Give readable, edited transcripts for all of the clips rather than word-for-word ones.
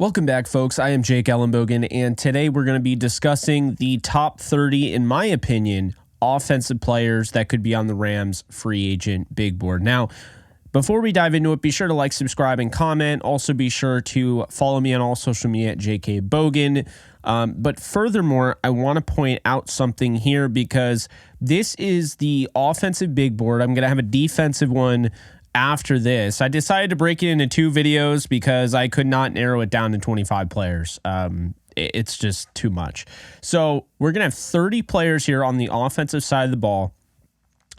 Welcome back, folks. I am Jake Ellenbogen, and today we're going to be discussing the top 30, in my opinion, offensive players that could be on the Rams free agent big board. Now, before we dive into it, be sure to like, subscribe, and comment. Also, be sure to follow me on all social media at JK Bogan. But furthermore, I want to point out something here because this is the offensive big board. I'm going to have a defensive one after this. I decided to break it into two videos because I could not narrow it down to 25 players. It's just too much. So we're going to have 30 players here on the offensive side of the ball.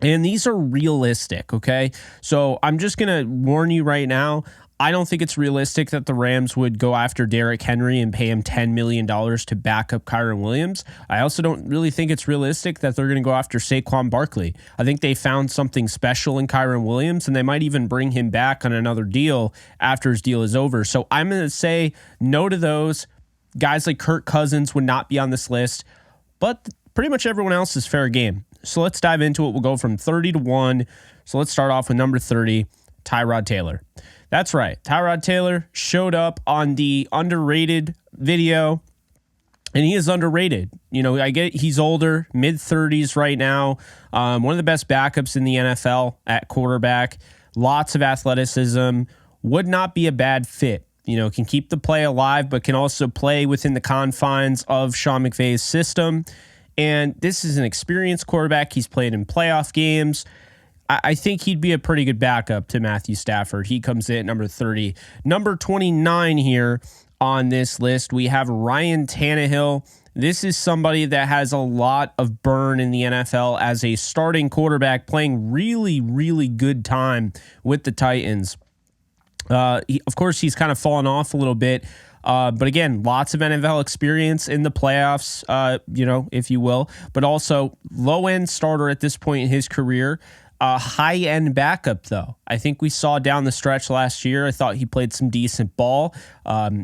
And these are realistic, okay? So I'm just going to warn you right now, I don't think it's realistic that the Rams would go after Derrick Henry and pay him $10 million to back up Kyron Williams. I also don't really think it's realistic that they're going to go after Saquon Barkley. I think they found something special in Kyron Williams, and they might even bring him back on another deal after his deal is over. So I'm going to say no to those. Guys like Kirk Cousins would not be on this list, but pretty much everyone else is fair game. So let's dive into it. We'll go from 30 to 1. So let's start off with number 30, Tyrod Taylor. That's right. Tyrod Taylor showed up on the underrated video, and he is underrated. You know, I get he's older, mid-30s right now. One of the best backups in the NFL at quarterback. Lots of athleticism. Would not be a bad fit. You know, can keep the play alive, but can also play within the confines of Sean McVay's system. And this is an experienced quarterback. He's played in playoff games. I think he'd be a pretty good backup to Matthew Stafford. He comes in at number 30. Number 29 here on this list, we have Ryan Tannehill. This is somebody that has a lot of burn in the NFL as a starting quarterback, playing really, really good time with the Titans. Of course, he's kind of fallen off a little bit. But again, lots of NFL experience in the playoffs, if you will, but also low-end starter at this point in his career. High-end backup, though. I think we saw down the stretch last year. I thought he played some decent ball.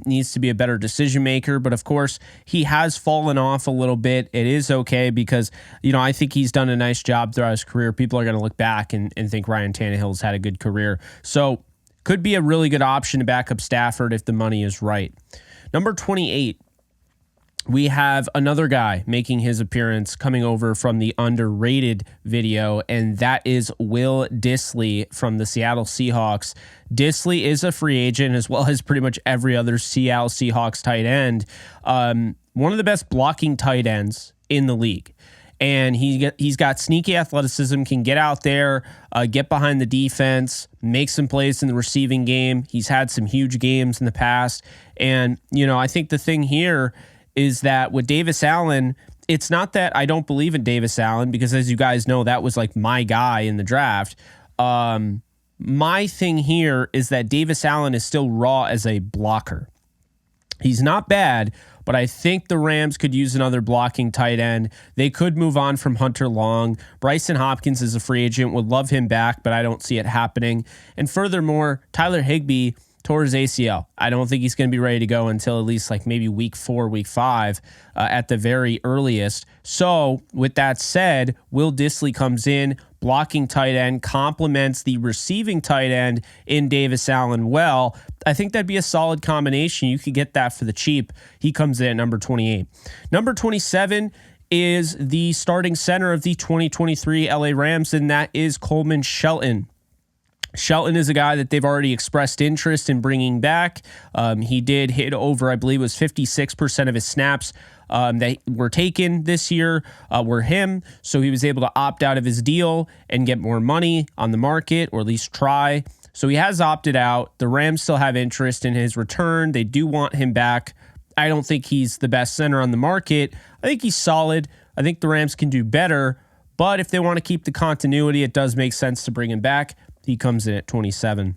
Needs to be a better decision maker, but of course, he has fallen off a little bit. It is okay because, I think he's done a nice job throughout his career. People are going to look back and think Ryan Tannehill's had a good career. So, could be a really good option to back up Stafford if the money is right. Number 28, we have another guy making his appearance coming over from the underrated video, and that is Will Dissly from the Seattle Seahawks. Dissly is a free agent as well as pretty much every other Seattle Seahawks tight end. One of the best blocking tight ends in the league. And he's got sneaky athleticism, can get out there, get behind the defense, make some plays in the receiving game. He's had some huge games in the past. And, I think the thing here is that with Davis Allen, it's not that I don't believe in Davis Allen, because as you guys know, that was like my guy in the draft. My thing here is that Davis Allen is still raw as a blocker. He's not bad, but I think the Rams could use another blocking tight end. They could move on from Hunter Long. Bryson Hopkins is a free agent. Would love him back, but I don't see it happening. And furthermore, Tyler Higbee tore his ACL. I don't think he's going to be ready to go until at least like maybe week 4, week 5 at the very earliest. So with that said, Will Dissly comes in, blocking tight end, complements the receiving tight end in Davis Allen well. I think that'd be a solid combination. You could get that for the cheap. He comes in at number 28. Number 27 is the starting center of the 2023 LA Rams, and that is Coleman Shelton. Shelton is a guy that they've already expressed interest in bringing back. He did hit over, I believe it was 56% of his snaps that were taken this year were him. So he was able to opt out of his deal and get more money on the market, or at least try. So he has opted out. The Rams still have interest in his return. They do want him back. I don't think he's the best center on the market. I think he's solid. I think the Rams can do better. But if they want to keep the continuity, it does make sense to bring him back. He comes in at 27.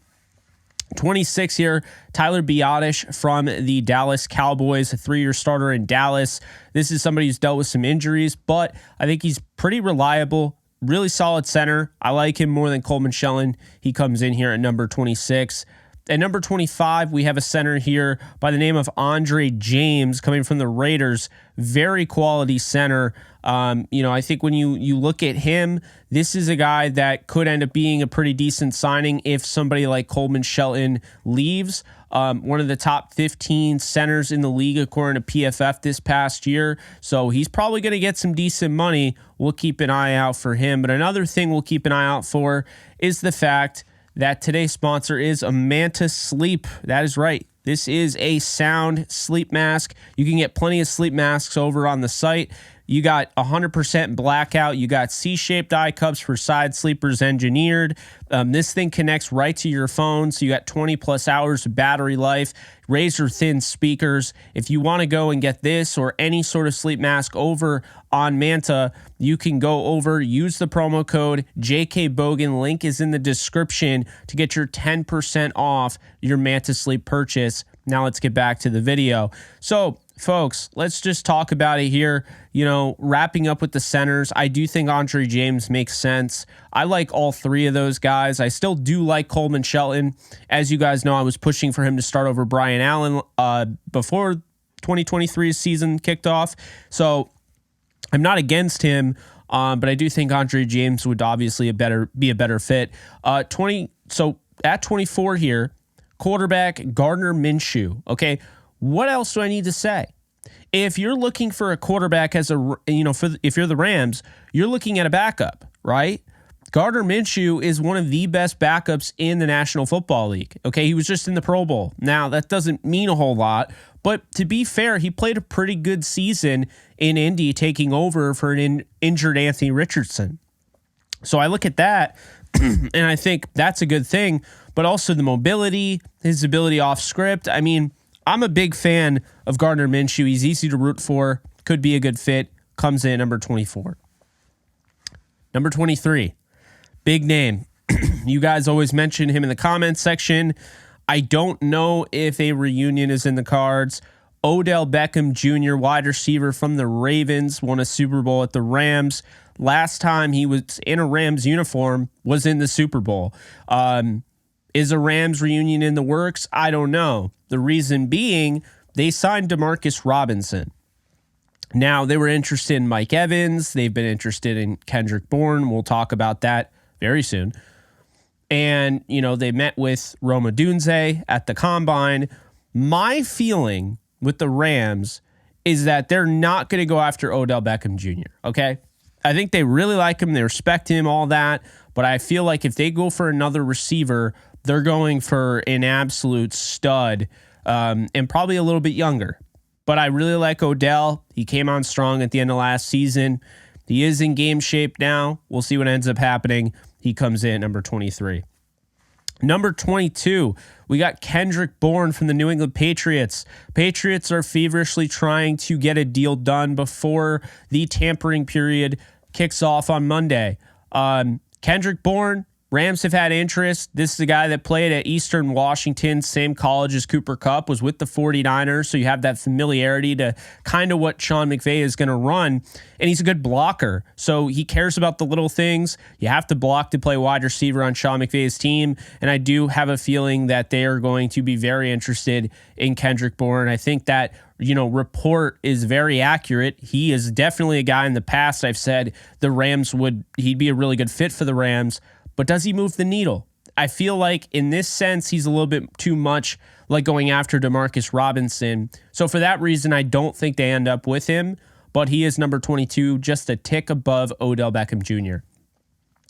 26 here, Tyler Biadasz from the Dallas Cowboys, a 3-year starter in Dallas. This is somebody who's dealt with some injuries, but I think he's pretty reliable, really solid center. I like him more than Coleman Shelton. He comes in here at number 26. At number 25, we have a center here by the name of Andre James coming from the Raiders. Very quality center. I think when you look at him, this is a guy that could end up being a pretty decent signing if somebody like Coleman Shelton leaves. one of the top 15 centers in the league according to PFF this past year. So he's probably going to get some decent money. We'll keep an eye out for him. But another thing we'll keep an eye out for is the fact that today's sponsor is Manta Sleep. That is right. This is a sound sleep mask. You can get plenty of sleep masks over on the site. You got 100% blackout. You got C-shaped eye cups for side sleepers engineered. This thing connects right to your phone, so you got 20 plus hours of battery life, razor thin speakers. If you want to go and get this or any sort of sleep mask over on Manta, you can go over, use the promo code JKBogan. Link is in the description to get your 10% off your Manta Sleep purchase. Now let's get back to the video. So, folks, let's just talk about it here. You know, wrapping up with the centers, I do think Andre James makes sense. I like all three of those guys. I still do like Coleman Shelton. As you guys know, I was pushing for him to start over Brian Allen before 2023's season kicked off. So I'm not against him, but I do think Andre James would obviously be a better fit. So at 24 here, quarterback Gardner Minshew. Okay, what else do I need to say? If you're looking for a quarterback if you're the Rams, you're looking at a backup, right? Gardner Minshew is one of the best backups in the National Football League. Okay, he was just in the Pro Bowl. Now, that doesn't mean a whole lot, but to be fair, he played a pretty good season in Indy, taking over for an injured Anthony Richardson. So I look at that, and I think that's a good thing, but also the mobility, his ability off script. I mean, I'm a big fan of Gardner Minshew. He's easy to root for, could be a good fit, comes in number 24. Number 23, big name. You guys always mention him in the comments section. I don't know if a reunion is in the cards. Odell Beckham Jr., wide receiver from the Ravens, won a Super Bowl at the Rams. Last time he was in a Rams uniform was in the Super Bowl. Is a Rams reunion in the works? I don't know. The reason being, they signed Demarcus Robinson. Now, they were interested in Mike Evans. They've been interested in Kendrick Bourne. We'll talk about that very soon. And, you know, they met with Roma Dunze at the Combine. My feeling with the Rams is that they're not going to go after Odell Beckham Jr., okay? I think they really like him. They respect him, all that. But I feel like if they go for another receiver, they're going for an absolute stud and probably a little bit younger. But I really like Odell. He came on strong at the end of last season. He is in game shape now. We'll see what ends up happening. He comes in number 23. Number 22, we got Kendrick Bourne from the New England Patriots. Patriots are feverishly trying to get a deal done before the tampering period kicks off on Monday. Kendrick Bourne, Rams have had interest. This is a guy that played at Eastern Washington, same college as Cooper Kupp, was with the 49ers, so you have that familiarity to kind of what Sean McVay is going to run, and he's a good blocker, so he cares about the little things. You have to block to play wide receiver on Sean McVay's team, and I do have a feeling that they are going to be very interested in Kendrick Bourne. I think that report is very accurate. He is definitely a guy in the past I've said he'd be a really good fit for the Rams. But does he move the needle? I feel like in this sense, he's a little bit too much like going after Demarcus Robinson. So for that reason, I don't think they end up with him. But he is number 22, just a tick above Odell Beckham Jr.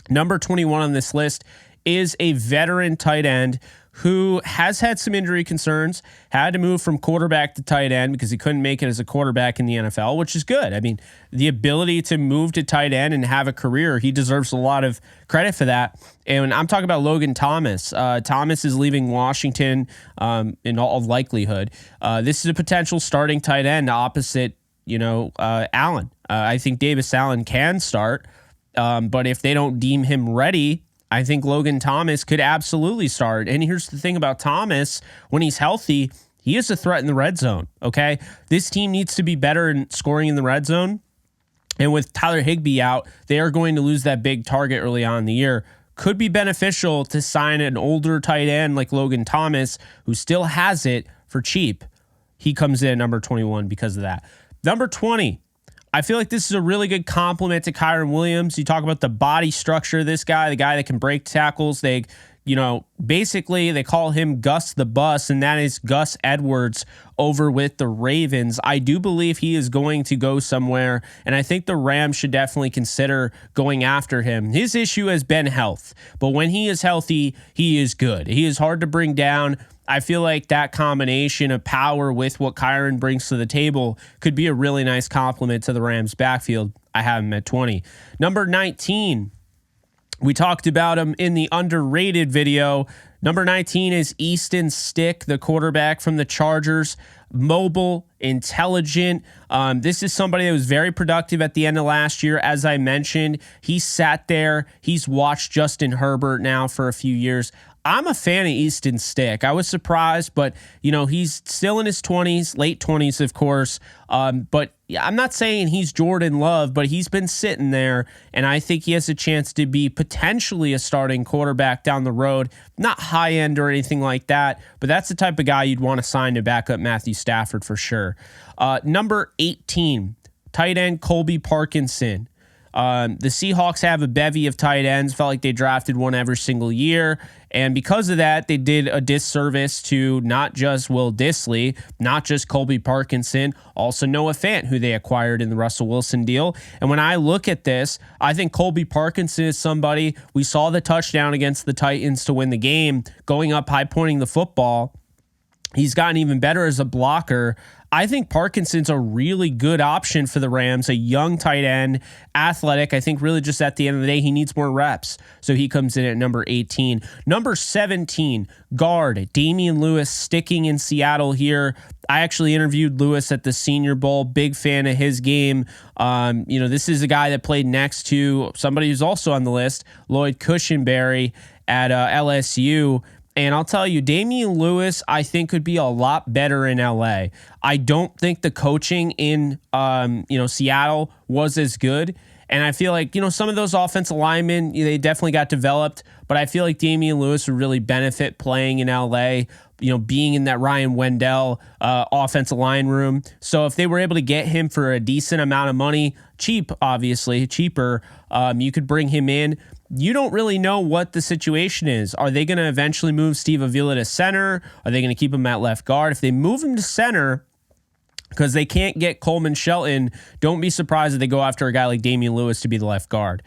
Number 21 on this list is a veteran tight end who has had some injury concerns, had to move from quarterback to tight end because he couldn't make it as a quarterback in the NFL, which is good. I mean, the ability to move to tight end and have a career, he deserves a lot of credit for that. And I'm talking about Logan Thomas. Thomas is leaving Washington in all likelihood. This is a potential starting tight end opposite, Allen. I think Davis Allen can start, but if they don't deem him ready, I think Logan Thomas could absolutely start. And here's the thing about Thomas. When he's healthy, he is a threat in the red zone, okay? This team needs to be better in scoring in the red zone. And with Tyler Higbee out, they are going to lose that big target early on in the year. Could be beneficial to sign an older tight end like Logan Thomas, who still has it for cheap. He comes in number 21 because of that. Number 20. I feel like this is a really good compliment to Kyron Williams. You talk about the body structure of this guy, the guy that can break tackles. They basically they call him Gus the Bus, and that is Gus Edwards over with the Ravens. I do believe he is going to go somewhere, and I think the Rams should definitely consider going after him. His issue has been health, but when he is healthy, he is good. He is hard to bring down. I feel like that combination of power with what Kyron brings to the table could be a really nice compliment to the Rams backfield. I have him at 20. Number 19. We talked about him in the underrated video. Number 19 is Easton Stick, the quarterback from the Chargers. Mobile, intelligent. This is somebody that was very productive at the end of last year. As I mentioned, he sat there. He's watched Justin Herbert now for a few years. I'm a fan of Easton Stick. I was surprised, but he's still in his 20s, late 20s, of course. But I'm not saying he's Jordan Love, but he's been sitting there, and I think he has a chance to be potentially a starting quarterback down the road. Not high end or anything like that, but that's the type of guy you'd want to sign to back up Matthew Stafford for sure. Number 18, tight end Colby Parkinson. The Seahawks have a bevy of tight ends. Felt like they drafted one every single year. And because of that, they did a disservice to not just Will Dissly, not just Colby Parkinson, also Noah Fant, who they acquired in the Russell Wilson deal. And when I look at this, I think Colby Parkinson is somebody, we saw the touchdown against the Titans to win the game, going up, high pointing the football. He's gotten even better as a blocker. I think Parkinson's a really good option for the Rams, a young tight end, athletic. I think really just at the end of the day, he needs more reps. So he comes in at number 18. Number 17, guard, Damen Lewis, sticking in Seattle here. I actually interviewed Lewis at the Senior Bowl. Big fan of his game. This is a guy that played next to somebody who's also on the list, Lloyd Cushenberry at LSU. And I'll tell you, Damen Lewis, I think, could be a lot better in LA. I don't think the coaching in Seattle was as good. And I feel like, some of those offensive linemen, they definitely got developed. But I feel like Damen Lewis would really benefit playing in LA, being in that Ryan Wendell offensive line room. So if they were able to get him for a decent amount of money, cheap, obviously, cheaper, you could bring him in. You don't really know what the situation is. Are they going to eventually move Steve Avila to center? Are they going to keep him at left guard? If they move him to center, because they can't get Coleman Shelton, don't be surprised if they go after a guy like Damen Lewis to be the left guard.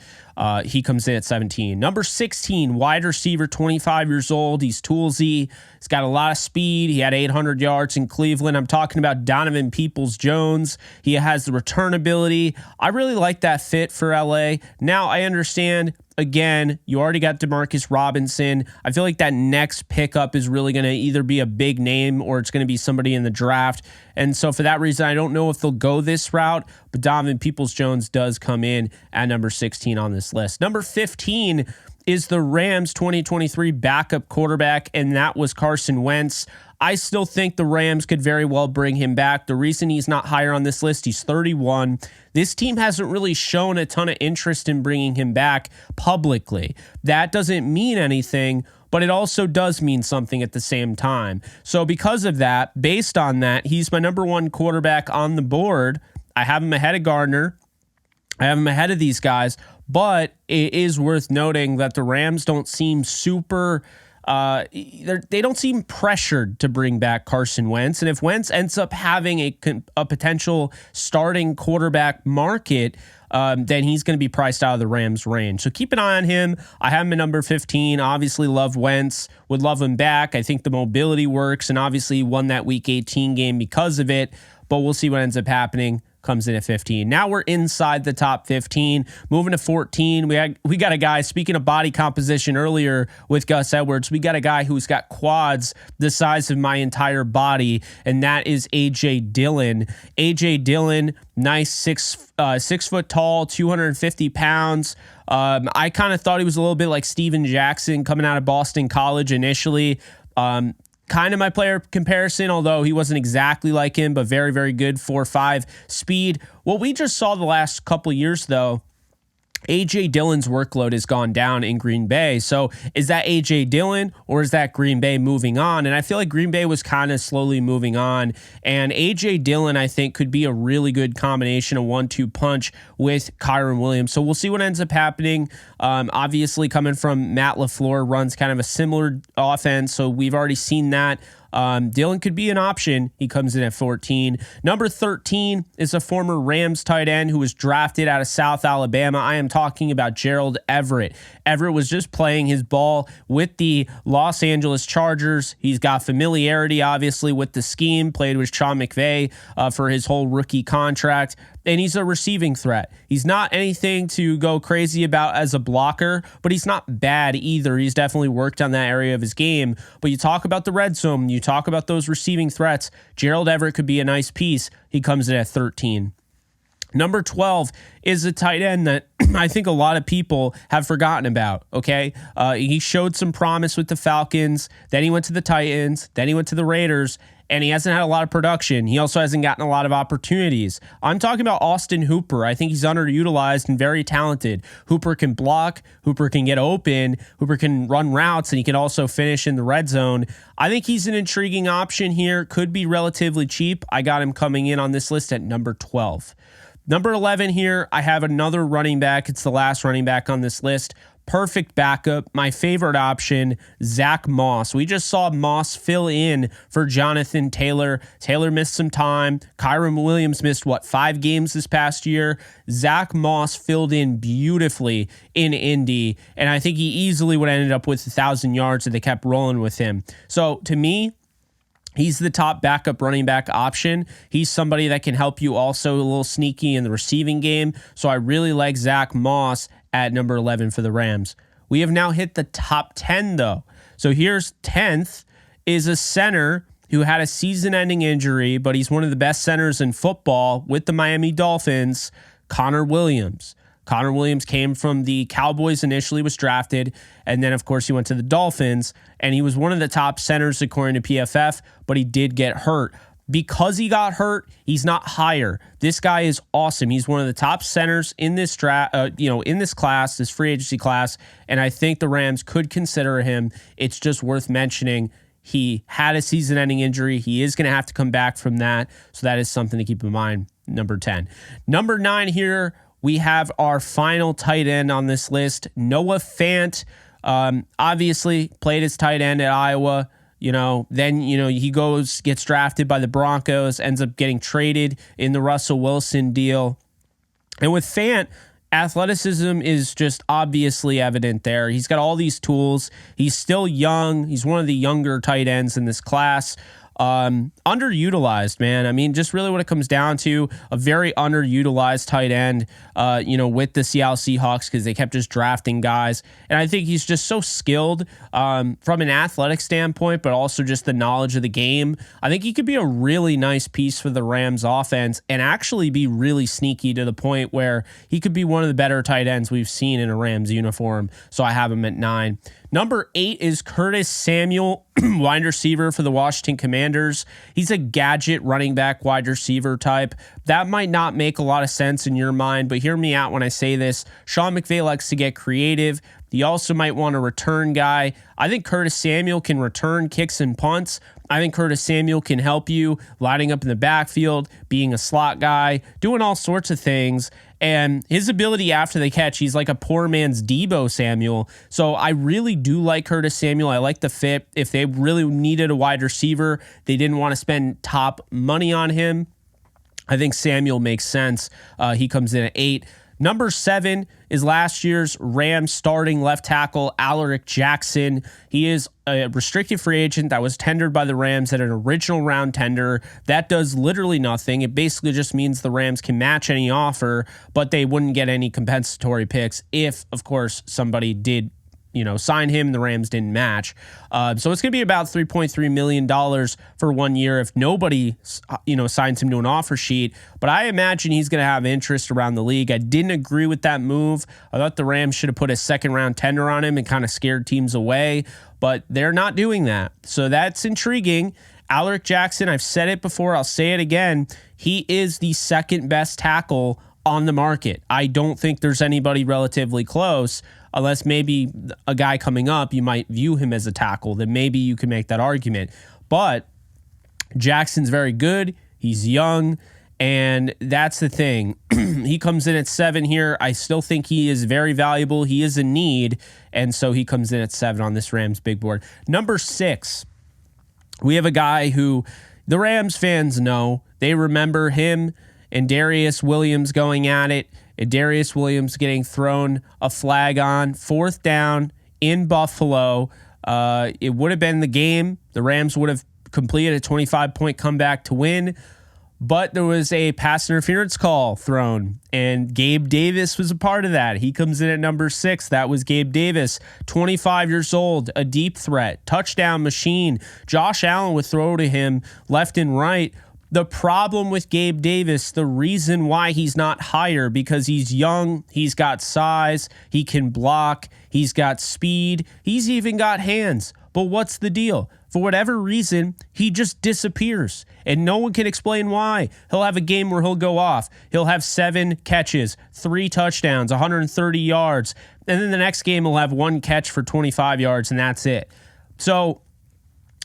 He comes in at 17. Number 16, wide receiver, 25 years old. He's toolsy. He's got a lot of speed. He had 800 yards in Cleveland. I'm talking about Donovan Peoples-Jones. He has the return ability. I really like that fit for LA. Now, I understand, again, you already got Demarcus Robinson. I feel like that next pickup is really going to either be a big name or it's going to be somebody in the draft. And so for that reason, I don't know if they'll go this route, but Donovan Peoples-Jones does come in at number 16 on this list. Number 15 is the Rams 2023 backup quarterback, and that was Carson Wentz. I still think the Rams could very well bring him back. The reason he's not higher on this list, he's 31. This team hasn't really shown a ton of interest in bringing him back publicly. That doesn't mean anything, but it also does mean something at the same time. So because of that, based on that, he's my number one quarterback on the board. I have him ahead of Gardner. I have him ahead of these guys, but it is worth noting that the Rams don't seem super... they don't seem pressured to bring back Carson Wentz. And if Wentz ends up having a potential starting quarterback market, then he's going to be priced out of the Rams range. So keep an eye on him. I have him at number 15. Obviously love Wentz, would love him back. I think the mobility works, and obviously he won that week 18 game because of it, but we'll see what ends up happening. Comes in at 15. Now we're inside the top 15. Moving to 14, we got a guy, speaking of body composition earlier with Gus Edwards, we got a guy who's got quads the size of my entire body, and that is A.J. Dillon. A.J. Dillon, nice 6 foot tall, 250 pounds. I kind of thought he was a little bit like Steven Jackson coming out of Boston College initially. Kind of my player comparison, although he wasn't exactly like him, but very, very good 4.5 speed. What we just saw the last couple of years, though, A.J. Dillon's workload has gone down in Green Bay. So is that A.J. Dillon or is that Green Bay moving on? And I feel like Green Bay was kind of slowly moving on. And A.J. Dillon, I think, could be a really good combination, a 1-2 punch with Tyron Williams. So we'll see what ends up happening. Obviously, coming from Matt LaFleur, runs kind of a similar offense. So we've already seen that. Dillon could be an option. He comes in at 14. Number 13 is a former Rams tight end who was drafted out of South Alabama. I am talking about Gerald Everett. Everett was just playing his ball with the Los Angeles Chargers. He's got familiarity, obviously, with the scheme, played with Sean McVay for his whole rookie contract. And he's a receiving threat. He's not anything to go crazy about as a blocker, but he's not bad either. He's definitely worked on that area of his game. But you talk about the red zone, you talk about those receiving threats, Gerald Everett could be a nice piece. He comes in at 13. Number 12 is a tight end that I think a lot of people have forgotten about, okay? He showed some promise with the Falcons, then he went to the Titans, then he went to the Raiders, and he hasn't had a lot of production. He also hasn't gotten a lot of opportunities. I'm talking about Austin Hooper. I think he's underutilized and very talented. Hooper can block. Hooper can get open. Hooper can run routes, and he can also finish in the red zone. I think he's an intriguing option here. Could be relatively cheap. I got him coming in on this list at number 12. Number 11 here, I have another running back. It's the last running back on this list. Perfect backup. My favorite option, Zach Moss. We just saw Moss fill in for Jonathan Taylor. Taylor missed some time. Kyron Williams missed, 5 games this past year? Zach Moss filled in beautifully in Indy, and I think he easily would have ended up with 1,000 yards if they kept rolling with him. So to me, he's the top backup running back option. He's somebody that can help you also a little sneaky in the receiving game. So I really like Zach Moss at number 11 for the Rams. We have now hit the top 10, though. So here's 10th is a center who had a season-ending injury, but he's one of the best centers in football with the Miami Dolphins, Connor Williams. Connor Williams came from the Cowboys initially, was drafted, and then, of course, he went to the Dolphins, and he was one of the top centers according to PFF, but he did get hurt. Because he got hurt, he's not higher. This guy is awesome. He's one of the top centers in this in this class, this free agency class, and I think the Rams could consider him. It's just worth mentioning. He had a season-ending injury. He is going to have to come back from that, so that is something to keep in mind. Number 10. Number 9 here, we have our final tight end on this list, Noah Fant. Obviously, played as tight end at Iowa. Then he gets drafted by the Broncos, ends up getting traded in the Russell Wilson deal. And with Fant, athleticism is just obviously evident there. He's got all these tools. He's still young. He's one of the younger tight ends in this class. Underutilized, man. I mean, just really what it comes down to, a very underutilized tight end, with the Seattle Seahawks, because they kept just drafting guys. And I think he's just so skilled from an athletic standpoint, but also just the knowledge of the game. I think he could be a really nice piece for the Rams offense and actually be really sneaky to the point where he could be one of the better tight ends we've seen in a Rams uniform. So I have him at 9. Number 8 is Curtis Samuel, wide receiver for the Washington Commanders. He's a gadget running back wide receiver type. That might not make a lot of sense in your mind, but hear me out when I say this. Sean McVay likes to get creative. He also might want a return guy. I think Curtis Samuel can return kicks and punts. I think Curtis Samuel can help you lining up in the backfield, being a slot guy, doing all sorts of things. And his ability after the catch, he's like a poor man's Deebo Samuel. So I really do like Curtis Samuel. I like the fit. If they really needed a wide receiver, they didn't want to spend top money on him, I think Samuel makes sense. He comes in at 8. Number 7 is last year's Rams starting left tackle, Alaric Jackson. He is a restricted free agent that was tendered by the Rams at an original round tender. That does literally nothing. It basically just means the Rams can match any offer, but they wouldn't get any compensatory picks if, of course, somebody did sign him, the Rams didn't match. So it's going to be about $3.3 million for 1 year if nobody, signs him to an offer sheet. But I imagine he's going to have interest around the league. I didn't agree with that move. I thought the Rams should have put a second round tender on him and kind of scared teams away, but they're not doing that. So that's intriguing. Alaric Jackson, I've said it before, I'll say it again. He is the second best tackle on the market. I don't think there's anybody relatively close, unless maybe a guy coming up, you might view him as a tackle, then maybe you can make that argument. But Jackson's very good. He's young. And that's the thing. He comes in at 7 here. I still think he is very valuable. He is a need. And so he comes in at 7 on this Rams big board. Number 6, we have a guy who the Rams fans know. They remember him and Darius Williams going at it. And Darius Williams getting thrown a flag on 4th down in Buffalo. It would have been the game. The Rams would have completed a 25-point comeback to win. But there was a pass interference call thrown, and Gabe Davis was a part of that. He comes in at number 6. That was Gabe Davis, 25 years old, a deep threat, touchdown machine. Josh Allen would throw to him left and right. The problem with Gabe Davis, the reason why he's not higher, because he's young, he's got size, he can block, he's got speed, he's even got hands. But what's the deal? For whatever reason, he just disappears, and no one can explain why. He'll have a game where he'll go off. He'll have 7 catches, 3 touchdowns, 130 yards, and then the next game he'll have 1 catch for 25 yards, and that's it. So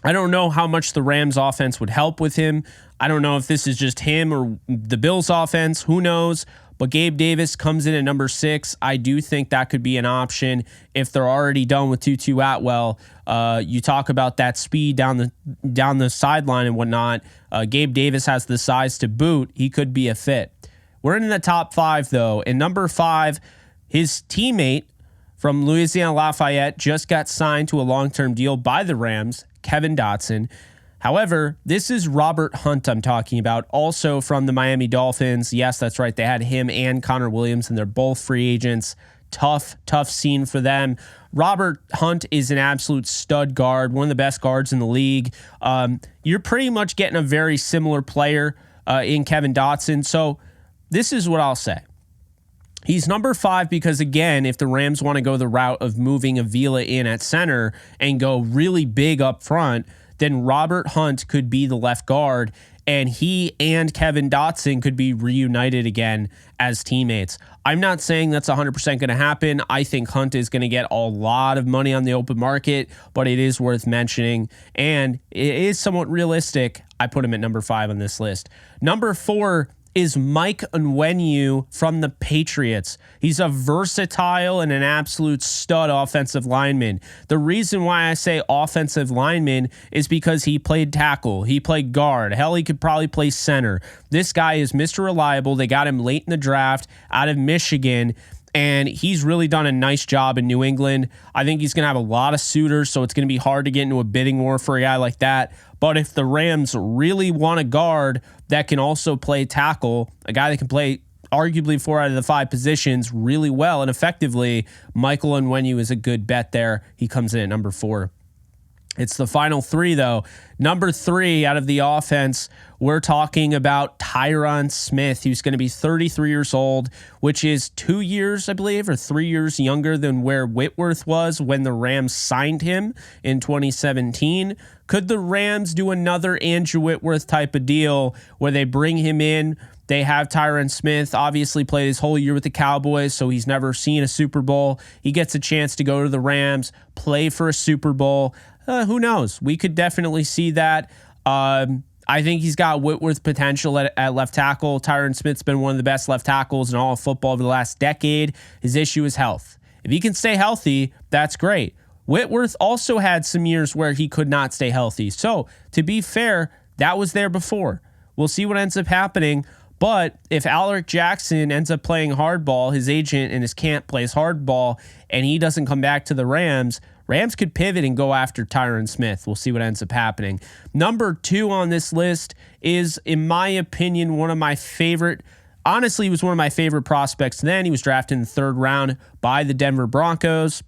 I don't know how much the Rams offense would help with him. I don't know if this is just him or the Bills offense. Who knows? But Gabe Davis comes in at number 6. I do think that could be an option if they're already done with Tutu Atwell. You talk about that speed down the sideline and whatnot. Gabe Davis has the size to boot. He could be a fit. We're in the top 5, though. And number 5, his teammate from Louisiana Lafayette just got signed to a long-term deal by the Rams, Kevin Dotson. However, this is Robert Hunt I'm talking about, also from the Miami Dolphins. Yes, that's right. They had him and Connor Williams, and they're both free agents. Tough scene for them. Robert Hunt is an absolute stud guard, one of the best guards in the league. You're pretty much getting a very similar player in Kevin Dotson. So this is what I'll say. He's number 5 because, again, if the Rams want to go the route of moving Avila in at center and go really big up front, then Robert Hunt could be the left guard, and he and Kevin Dotson could be reunited again as teammates. I'm not saying that's 100% going to happen. I think Hunt is going to get a lot of money on the open market, but it is worth mentioning, and it is somewhat realistic. I put him at number 5 on this list. Number 4 is Mike Onwenu from the Patriots. He's a versatile and an absolute stud offensive lineman. The reason why I say offensive lineman is because he played tackle. He played guard. Hell, he could probably play center. This guy is Mr. Reliable. They got him late in the draft out of Michigan, and he's really done a nice job in New England. I think he's going to have a lot of suitors, so it's going to be hard to get into a bidding war for a guy like that. But if the Rams really want a guard that can also play tackle, a guy that can play arguably 4 out of the 5 positions really well and effectively, Michael Onwenu is a good bet there. He comes in at number 4. It's the final 3, though. Number 3 out of the offense, we're talking about Tyron Smith, who's going to be 33 years old, which is 2 years, I believe, or 3 years younger than where Whitworth was when the Rams signed him in 2017. Could the Rams do another Andrew Whitworth type of deal where they bring him in? They have Tyron Smith, obviously played his whole year with the Cowboys, so he's never seen a Super Bowl. He gets a chance to go to the Rams, play for a Super Bowl. Who knows? We could definitely see that. I think he's got Whitworth potential at left tackle. Tyron Smith's been one of the best left tackles in all of football over the last decade. His issue is health. If he can stay healthy, that's great. Whitworth also had some years where he could not stay healthy. So, to be fair, that was there before. We'll see what ends up happening. But if Alaric Jackson ends up playing hardball, his agent in his camp plays hardball, and he doesn't come back to the Rams could pivot and go after Tyron Smith. We'll see what ends up happening. Number 2 on this list is, in my opinion, one of my favorite. Honestly, he was one of my favorite prospects then. He was drafted in the 3rd round by the Denver Broncos.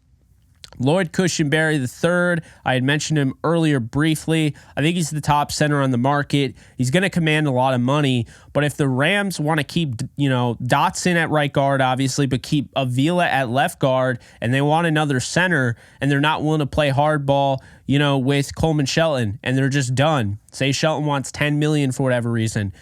Lloyd Cushenberry III. I had mentioned him earlier briefly. I think he's the top center on the market. He's going to command a lot of money. But if the Rams want to keep, Dotson at right guard, obviously, but keep Avila at left guard, and they want another center, and they're not willing to play hardball, with Coleman Shelton, and they're just done. Say Shelton wants $10 million for whatever reason.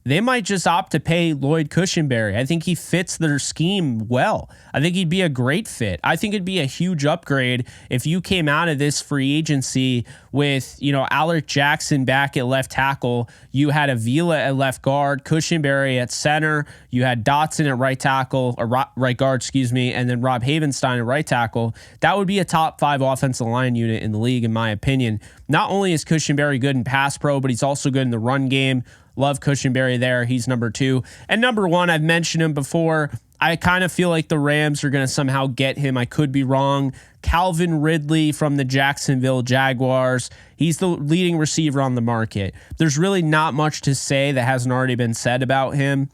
they might just opt to pay Lloyd Cushenberry. I think he fits their scheme well. I think he'd be a great fit. I think it'd be a huge upgrade if you came out of this free agency with, Alec Jackson back at left tackle. You had Avila at left guard, Cushenberry at center. You had Dotson at right tackle, or right guard, and then Rob Havenstein at right tackle. That would be a top 5 offensive line unit in the league, in my opinion. Not only is Cushenberry good in pass pro, but he's also good in the run game. Love Cushenberry there. He's number 2. And number 1, I've mentioned him before. I kind of feel like the Rams are going to somehow get him. I could be wrong. Calvin Ridley from the Jacksonville Jaguars. He's the leading receiver on the market. There's really not much to say that hasn't already been said about him.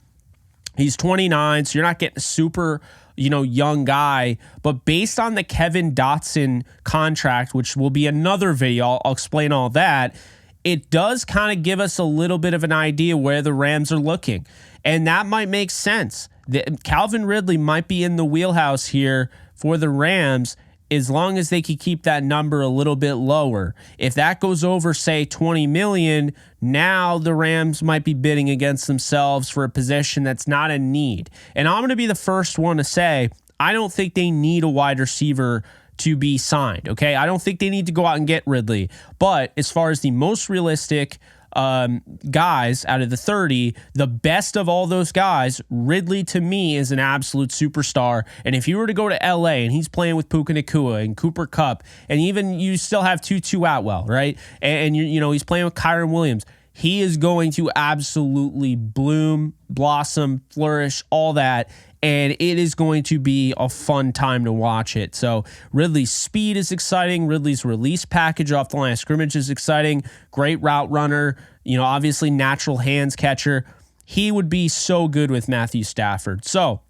He's 29, so you're not getting a super, young guy. But based on the Kevin Dotson contract, which will be another video, I'll explain all that. It does kind of give us a little bit of an idea where the Rams are looking. And that might make sense. Calvin Ridley might be in the wheelhouse here for the Rams as long as they can keep that number a little bit lower. If that goes over, say, $20 million, now the Rams might be bidding against themselves for a position that's not a need. And I'm going to be the first one to say, I don't think they need a wide receiver to be signed, okay? I don't think they need to go out and get Ridley. But as far as the most realistic guys out of the 30, the best of all those guys, Ridley to me is an absolute superstar. And if you were to go to LA and he's playing with Puka Nacua and Cooper Kupp, and even you still have Tutu Atwell, right? And he's playing with Kyron Williams. He is going to absolutely bloom, blossom, flourish, all that. And it is going to be a fun time to watch it. So Ridley's speed is exciting. Ridley's release package off the line of scrimmage is exciting. Great route runner. Obviously natural hands catcher. He would be so good with Matthew Stafford. So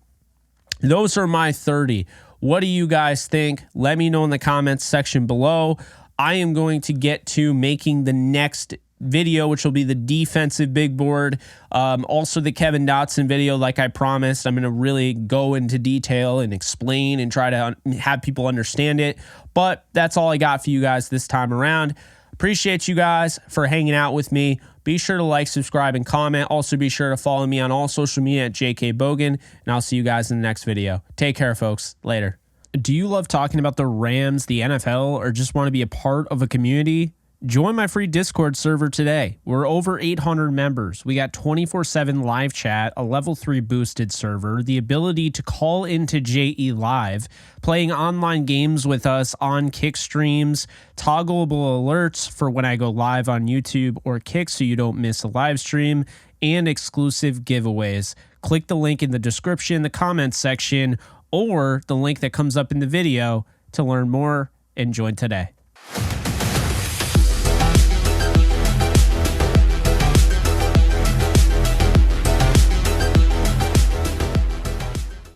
those are my 30. What do you guys think? Let me know in the comments section below. I am going to get to making the next video, which will be the defensive big board. Also the Kevin Dotson video, like I promised. I'm going to really go into detail and explain and try to have people understand it. But that's all I got for you guys this time around. Appreciate you guys for hanging out with me. Be sure to like, subscribe, and comment. Also be sure to follow me on all social media at JK Bogan, and I'll see you guys in the next video. Take care, folks. Later. Do you love talking about the Rams, the NFL, or just want to be a part of a community? Join my free Discord server today. We're over 800 members. We got 24/7 live chat, a level 3 boosted server, the ability to call into JE Live, playing online games with us on Kick streams, toggleable alerts for when I go live on YouTube or Kick so you don't miss a live stream, and exclusive giveaways. Click the link in the description, the comments section, or the link that comes up in the video to learn more and join today.